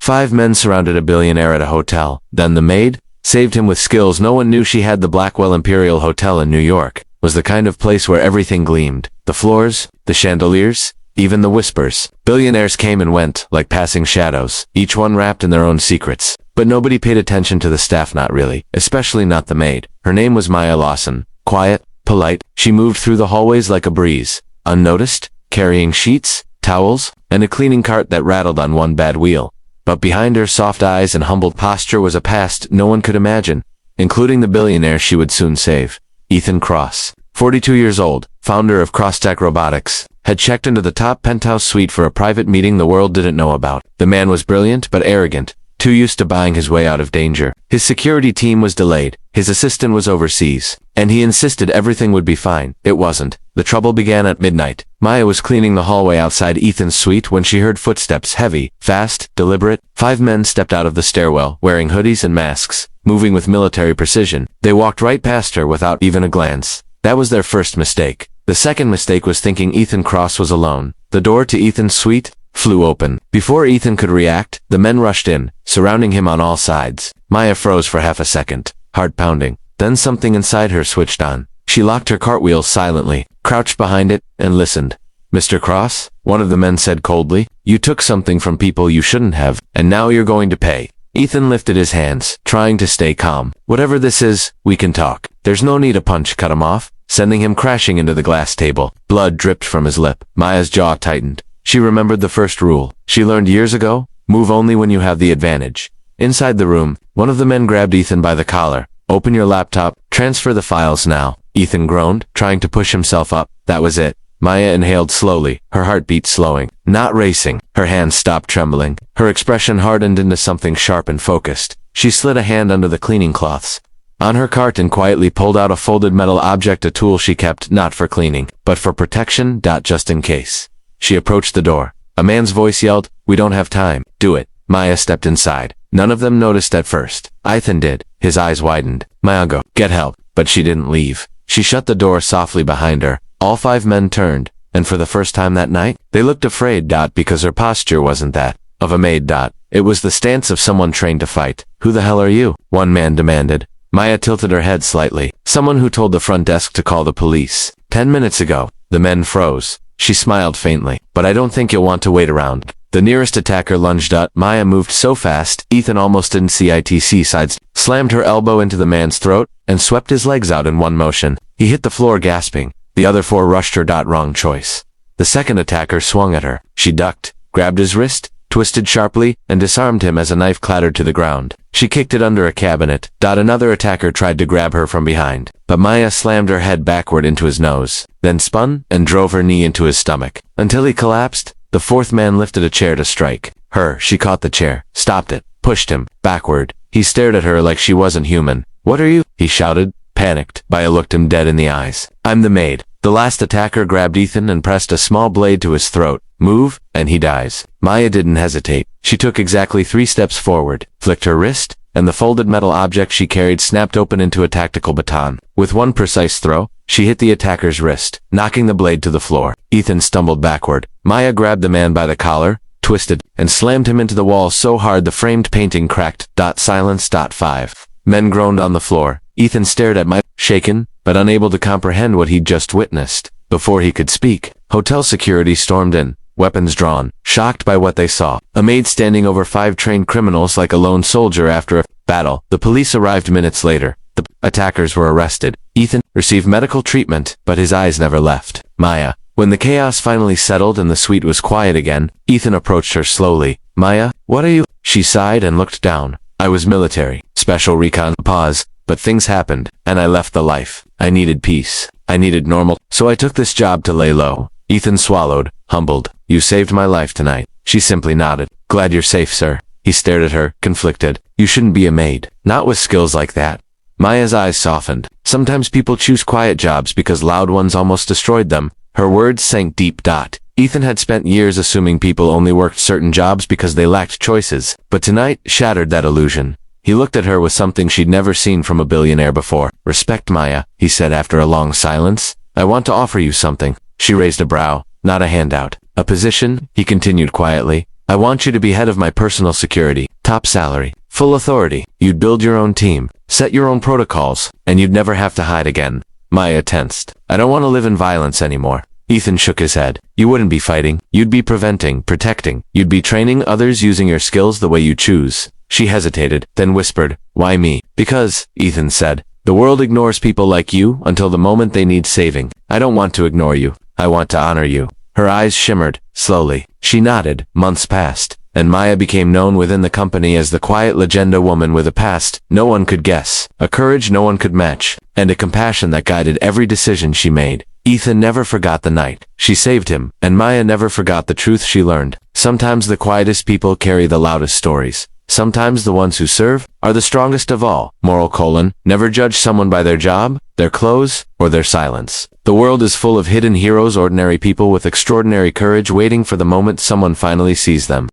5 men surrounded a billionaire at a hotel. Then the maid saved him with skills no one knew she had. The Blackwell Imperial Hotel in New York was the kind of place where everything gleamed. The floors, the chandeliers, even the whispers. Billionaires came and went, like passing shadows, each one wrapped in their own secrets. But nobody paid attention to the staff, not really, especially not the maid. Her name was Maya Lawson. Quiet, polite, she moved through the hallways like a breeze, unnoticed, carrying sheets, towels, and a cleaning cart that rattled on one bad wheel. But behind her soft eyes and humbled posture was a past no one could imagine, including the billionaire she would soon save. Ethan Cross, 42 years old, founder of Crosstack Robotics, had checked into the top penthouse suite for a private meeting the world didn't know about. The man was brilliant but arrogant, too used to buying his way out of danger. His security team was delayed, his assistant was overseas, and he insisted everything would be fine. It wasn't. The trouble began at midnight. Maya was cleaning the hallway outside Ethan's suite when she heard footsteps, heavy, fast, deliberate. 5 men stepped out of the stairwell, wearing hoodies and masks, moving with military precision. They walked right past her without even a glance. That was their first mistake. The second mistake was thinking Ethan Cross was alone. The door to Ethan's suite flew open. Before Ethan could react, the men rushed in, surrounding him on all sides. Maya froze for half a second, heart pounding. Then something inside her switched on. She locked her cartwheel silently, crouched behind it, and listened. "Mr. Cross," one of the men said coldly, "you took something from people you shouldn't have, and now you're going to pay." Ethan lifted his hands, trying to stay calm. "Whatever this is, we can talk." "There's no need." A punch cut him off, sending him crashing into the glass table. Blood dripped from his lip. Maya's jaw tightened. She remembered the first rule she learned years ago: move only when you have the advantage. Inside the room, one of the men grabbed Ethan by the collar. "Open your laptop, transfer the files now." Ethan groaned, trying to push himself up. That was it. Maya inhaled slowly, her heartbeat slowing, not racing. Her hands stopped trembling. Her expression hardened into something sharp and focused. She slid a hand under the cleaning cloths on her cart and quietly pulled out a folded metal object, a tool she kept not for cleaning, but for protection, just in case. She approached the door. A man's voice yelled, "We don't have time. Do it." Maya stepped inside. None of them noticed at first. Ethan did. His eyes widened. "Maya, go get help." But she didn't leave. She shut the door softly behind her. All 5 men turned, and for the first time that night, they looked afraid, because her posture wasn't that of a maid. It was the stance of someone trained to fight. "Who the hell are you?" one man demanded. Maya tilted her head slightly. "Someone who told the front desk to call the police 10 minutes ago." The men froze. She smiled faintly. "But I don't think you'll want to wait around." The nearest attacker lunged up. Maya moved so fast, Ethan almost didn't see it. Sides slammed her elbow into the man's throat, and swept his legs out in one motion. He hit the floor gasping. The other 4 rushed her. Wrong choice. The second attacker swung at her. She ducked, grabbed his wrist, twisted sharply, and disarmed him as a knife clattered to the ground. She kicked it under a cabinet. Another attacker tried to grab her from behind, but Maya slammed her head backward into his nose, then spun and drove her knee into his stomach. Until he collapsed, the 4th man lifted a chair to strike her. She caught the chair, stopped it, pushed him backward. He stared at her like she wasn't human. "What are you?" he shouted, panicked. Maya looked him dead in the eyes. "I'm the maid." The last attacker grabbed Ethan and pressed a small blade to his throat. "Move, and he dies." Maya didn't hesitate. She took exactly 3 steps forward, flicked her wrist, and the folded metal object she carried snapped open into a tactical baton. With one precise throw, she hit the attacker's wrist, knocking the blade to the floor. Ethan stumbled backward. Maya grabbed the man by the collar, twisted, and slammed him into the wall so hard the framed painting cracked. Silence. 5 men groaned on the floor. Ethan stared at Maya, shaken, but unable to comprehend what he'd just witnessed. Before he could speak, hotel security stormed in, weapons drawn, shocked by what they saw. A maid standing over 5 trained criminals like a lone soldier after a battle. The police arrived minutes later. The attackers were arrested. Ethan received medical treatment, but his eyes never left Maya. When the chaos finally settled and the suite was quiet again, Ethan approached her slowly. "Maya, what are you?" She sighed and looked down. "I was military, special recon." Pause. "But things happened, and I left the life. I needed peace. I needed normal. So I took this job to lay low." Ethan swallowed, humbled. "You saved my life tonight." She simply nodded. "Glad you're safe, sir." He stared at her, conflicted. "You shouldn't be a maid. Not with skills like that." Maya's eyes softened. "Sometimes people choose quiet jobs because loud ones almost destroyed them." Her words sank deep. Ethan had spent years assuming people only worked certain jobs because they lacked choices, but tonight shattered that illusion. He looked at her with something she'd never seen from a billionaire before. "Respect, Maya," he said after a long silence. "I want to offer you something." She raised a brow, not a handout. "A position," he continued quietly, I want you to be head of my personal security, top salary, full authority. You'd build your own team, set your own protocols, and you'd never have to hide again. Maya tensed. I don't want to live in violence anymore. Ethan shook his head. You wouldn't be fighting. You'd be preventing, protecting. You'd be training others using your skills the way you choose. She hesitated, then whispered, why me? Because, Ethan said, the world ignores people like you until the moment they need saving. I don't want to ignore you. I want to honor you. Her eyes shimmered, slowly. She nodded. Months passed, and Maya became known within the company as the quiet legenda woman with a past no one could guess, a courage no one could match, and a compassion that guided every decision she made. Ethan never forgot the night she saved him, and Maya never forgot the truth she learned. Sometimes the quietest people carry the loudest stories. Sometimes the ones who serve are the strongest of all. Moral: never judge someone by their job, their clothes, or their silence. The world is full of hidden heroes, ordinary people with extraordinary courage waiting for the moment someone finally sees them.